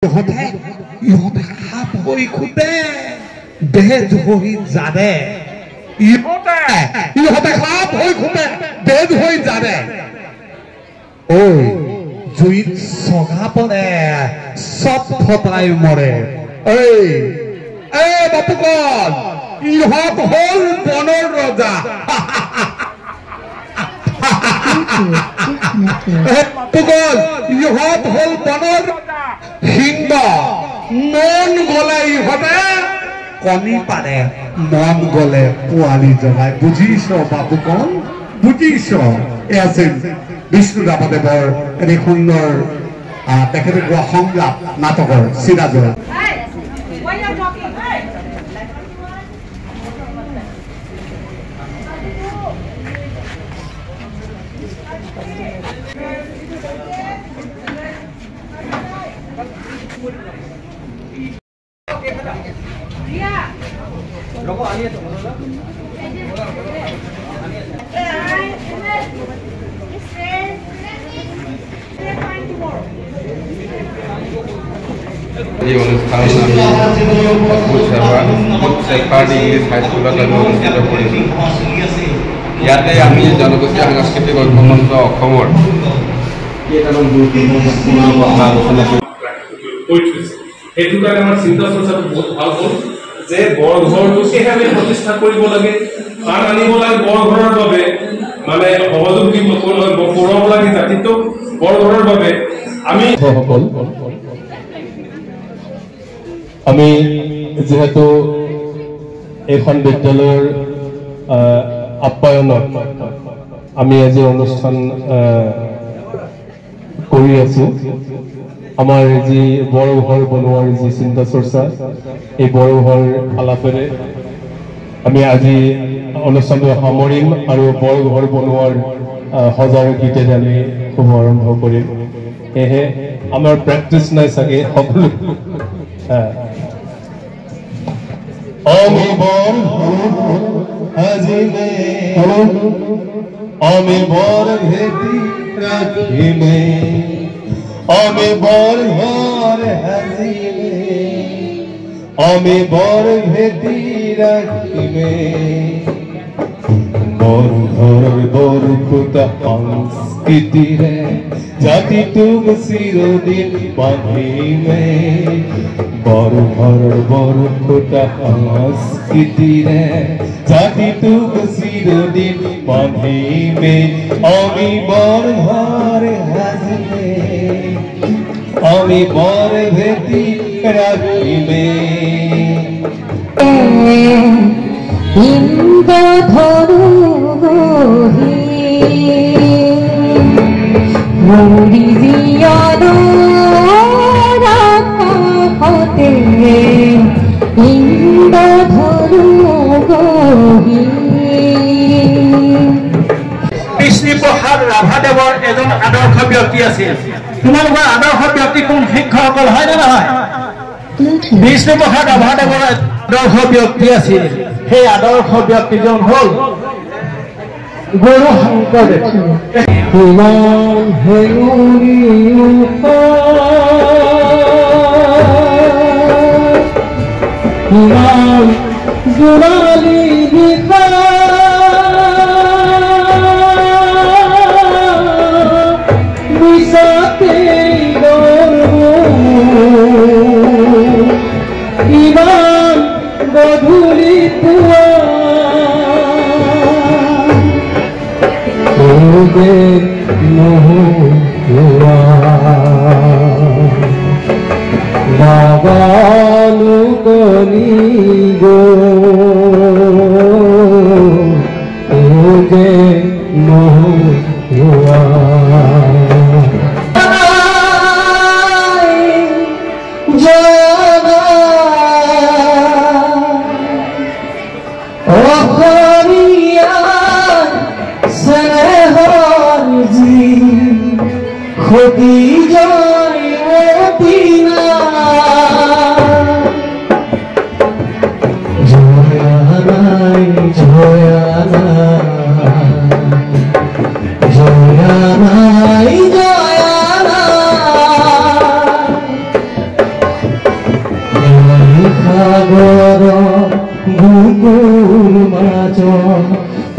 ইহঁতে সাপ হৈ খুটে বেজ হৈ জানে ইহঁতে সাপ হৈ খুটে বেজ হৈ জানে ঐ জুইত চগা পৰে চব ফটাই মৰে বাপুকল ইহঁত হ'ল বনৰ ৰজা বাপুকল ইহঁত হ'ল বনৰ সিংহ মন গলে ইহঁতে কণী পাৰে মন গলে পোৱালি জগাই বুজিছ বাপুকল বুজিছ এয়া আছিল বিষ্ণু ৰাভাদেৱৰ এনে সুন্দৰ তেখেতে গোৱা সংলাপ নাটকৰ চিৰাজোৰা এই অনুষ্ঠান আমি ইংলিছ হাইস্কুলত অনুষ্ঠিত কৰিছোঁ ইয়াতে আমি জনগোষ্ঠীয় সাংস্কৃতিক ঐক্য মঞ্চ অসমৰ কেইটামান গুৰুত্বপূৰ্ণ কথা আলোচনা কৰি সেইটো কাৰণে আমাৰ চিন্তা চৰ্চাটো বহুত ভাল হ'ল যে বৰঘৰটোকেহে আমি প্ৰতিষ্ঠা কৰিব লাগে কাৰণ আনিব লাগে বৰঘৰৰ বাবে মানে সহযোগ দিব পূৰাব লাগে জাতিটোক বৰঘৰৰ বাবে আমি যেহেতু এইখন বিদ্যালয়ৰ আপ্যায়নত আমি আজি অনুষ্ঠান কৰি আছো আমাৰ যি বৰঘৰ বনোৱাৰ যি চিন্তা চৰ্চা এই বৰঘৰ আলাপেৰে আমি আজি অনুষ্ঠানটো সামৰিম আৰু বৰঘৰ বনোৱাৰ সজাৰ গীতেৰে আমি শুভ আৰম্ভ কৰিম সেয়েহে আমাৰ প্ৰেক্টিচ নাই চাগে সকলো আমি বর আজিলে আমি বর ভেটি রাখিলে আমি বর ঘর হাজিলে আমি বর ভেটি রাখিলে বর ঘর বর খুতা সংস্কৃতিরে জাতি তুম চিরদিন বাঁধিলে বর ঘর বর খুতা সংস্কৃতিরে জাতি তুম চিরদিন বাঁধিলে আমি বর ঘর হাজিলে আমি বর ভেটি রাখিলে ইন্দ ধরু গহি মরি জিয়াদ রাখতে ইন্দ ধরু গহি বিষ্ণুপ্ৰসাদ ৰাভাদেৱৰ এজন আদৰ্শ ব্যক্তি আছিল তোমালোকৰ আদৰ্শ ব্যক্তি কোন শিক্ষকসকল হয় নে নহয় বিষ্ণুপ্ৰসাদ ৰাভাদেৱৰ আদৰ্শ ব্যক্তি আছিল সেই আদৰ্শ ব্যক্তিজন হল গুৰু শংকৰদেৱ ইমান হেৰুৰি ইমান জোৰালি নিশা নিশাতে ইমান গধূলি পুৱা নাগালু কলি গো যে নোৱা ক্ষতি যায় সাগৰ বুকুৰ মাজত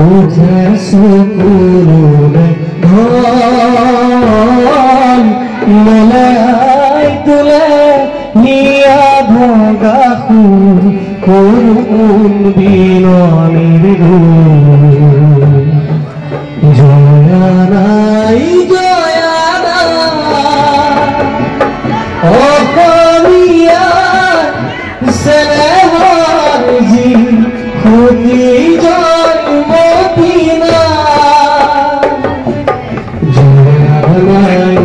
উঠে চকুৰে ধন মেলাই তোলে নিয়া ভগা সুৰ কৰুণ বিননিৰ জয়া নাই অসমীয়া স্নেহৰ যি খুটি জন্মদিনা জয়া নাই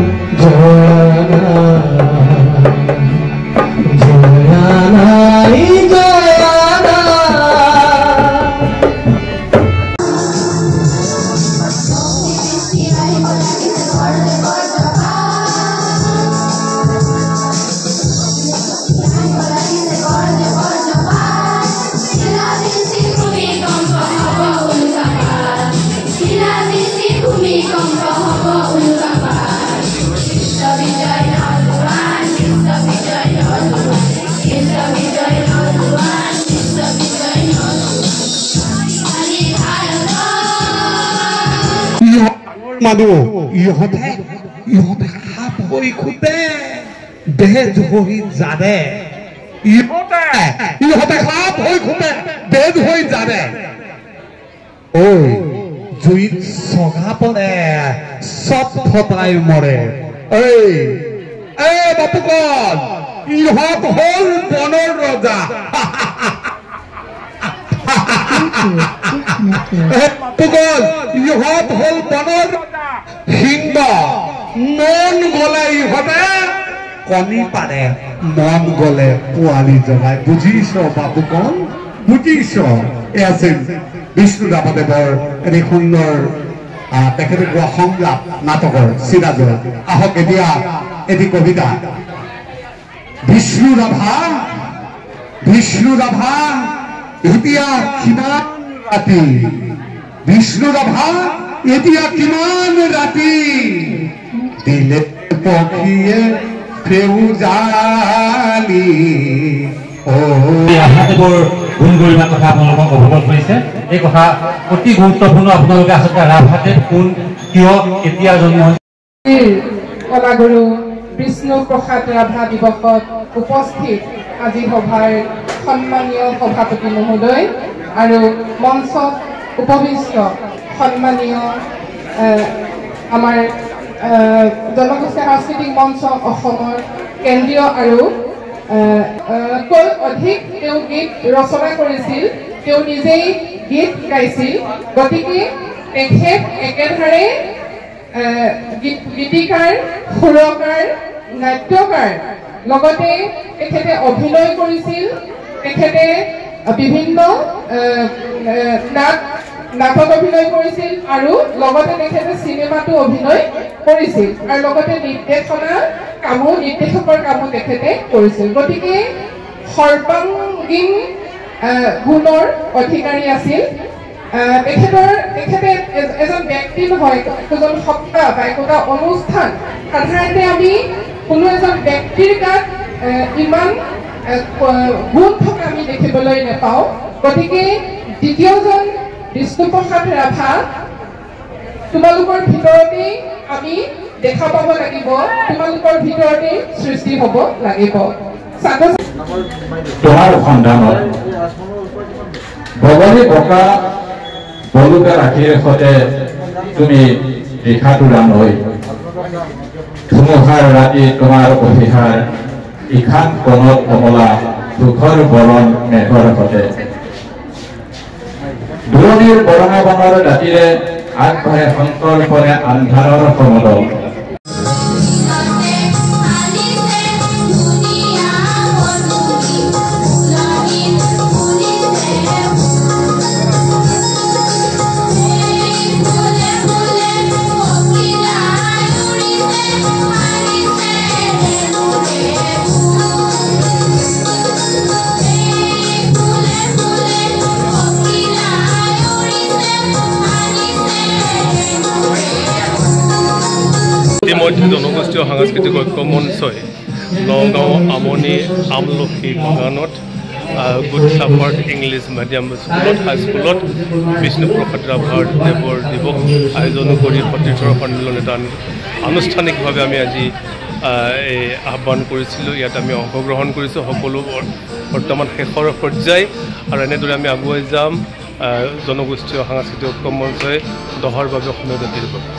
মানুহ ইহঁতে সাপ হৈ খুটে বেজ হৈ জানে ইহঁতে সাপ হৈ খুটে বেজ হৈ জানে ঐ জুইত চগাপনে চব ফটাই মৰে এই বাপুকণ ইহঁত হ'ল বনৰ ৰজা ইহঁত হ'ল বনৰ সিংহ মন গলে ইহঁতে কণী পাৰে মন গলে পোৱালি জগাই বুজিছ বাপুকণ বুজিছ এয়া আছিল বিষ্ণু ৰাভাদেৱৰ এটি সুন্দৰ তেখেতে কোৱা সংলাপ নাটকৰ চিৰাজৰ আহক এতিয়া এটি কবিতা বিষ্ণু ৰাভা এতিয়া কিমান ৰাতি বিষ্ণু ৰাভা এতিয়া কিমান ৰাতি দিলে পক্ষীয়ে সেউজালি ৰাভাদেৱৰ গুণ গৰিমাৰ কথা আপোনালোকক অৱগত কৰিছে এই কথা অতি গুৰুত্বপূৰ্ণ আপোনালোকে আচলতে ৰাভাদেৱ কোন কিয় কেতিয়া জন্ম কলাগুৰু বিষ্ণু প্ৰসাদ ৰাভা দিৱসত উপস্থিত আজি সভাৰ সন্মানীয় সভাপতি মহোদয় আৰু মঞ্চত উপবিষ্ট সন্মানীয় আমাৰ জনগোষ্ঠী সাংস্কৃতিক মঞ্চ অসমৰ কেন্দ্ৰীয় আৰু অধিক তেওঁ গীত ৰচনা কৰিছিল তেওঁ নিজেই গীত গাইছিল গতিকে তেখেত একেধাৰে গীতিকাৰ সুৰকাৰ নাট্যকাৰ লগতে তেখেতে অভিনয় কৰিছিল তেখেতে বিভিন্ন নাটক অভিনয় কৰিছিল আৰু লগতে তেখেতে চিনেমাটো অভিনয় কৰিছিল আৰু লগতে নিৰ্দেশকৰ কামো তেখেতে কৰিছিল গতিকে সৰ্বাংগীন গুণৰ অধিকাৰী আছিল তেখেতে এজন ব্যক্তি নহয় একোজন সত্তা বা একোটা অনুষ্ঠান সাধাৰণতে আমি কোনো এজন ব্যক্তিৰ গাত ইমান গুণ থকা আমি দেখিবলৈ নাপাওঁ গতিকে দ্বিতীয়জন বিষ্ণুপ্ৰসাদ ৰাভা তোমালোকৰ ভিতৰতে আমি দেখা পাব লাগিব তোমালোকৰ ভিতৰতে সৃষ্টি হ'ব লাগিব তোমাৰ সন্ধানত বগলী বকা বলুকা ৰাখিৰ সতে তুমি ৰিখাটো ৰান্ধৈ ধুমুহাৰ ৰাতি তোমাৰ অভিহাৰ ইখান কণত কমলা দুখৰ বৰণ মেঘৰ সতে দূৰণিৰ বৰঙা বনৰ ৰাতিৰে আগবাঢ়ে সন্তৰ্পণে আন্ধাৰৰ সমদল ইতিমধ্যে জনগোষ্ঠীয় সাংস্কৃতিক ঐক্য মঞ্চই নগাঁও আমনি আমলখি বাগানত গুড শ্বাফাৰ্ড ইংলিছ মিডিয়াম স্কুলত হাইস্কুলত বিষ্ণুপ্ৰসাদ ৰাভাদেৱৰ দিৱস আয়োজন কৰি ৩৫ সন্মিলন এটা আনুষ্ঠানিকভাৱে আমি আজি এই আহ্বান কৰিছিলোঁ। ইয়াত আমি অংশগ্ৰহণ কৰিছোঁ। সকলো বৰ্তমান শেষৰ পৰ্যায় আৰু এনেদৰে আমি আগুৱাই যাম জনগোষ্ঠীয় সাংস্কৃতিক ঐক্য মঞ্চই 10ৰ বাবে অসমীয়া জাতিৰ বাবে।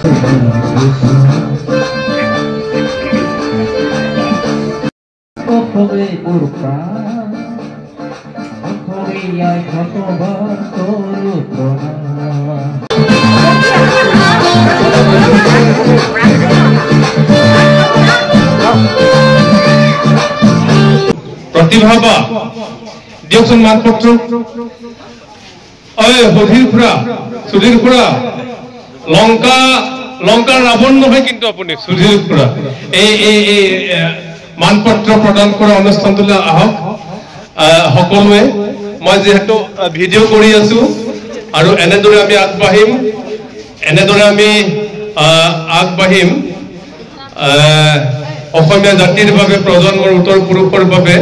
प्रतिभा दियकचोन मानपत्र हधिर खुरा सुधीर खुरा लंका रावण नहय किन्तु आपुनि सुधीर खुरा मानपत्र प्रदान কৰা অনুষ্ঠানটোলৈ আহক সকলোৱে। মই যেহেতু ভিডিঅ' কৰি আছো আৰু এনেদৰে আমি আগবাঢ়িম অসমীয়া জাতিৰ বাবে প্ৰজন্মৰ উত্তৰ পুৰুষৰ বাবে।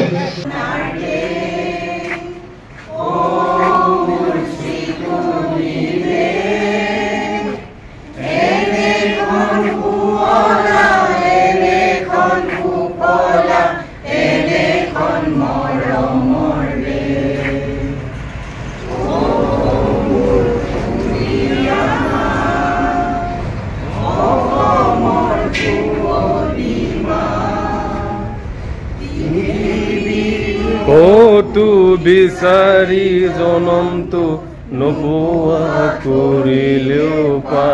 কতো বিচাৰি জনমটো নোপোৱা কৰিলেও পা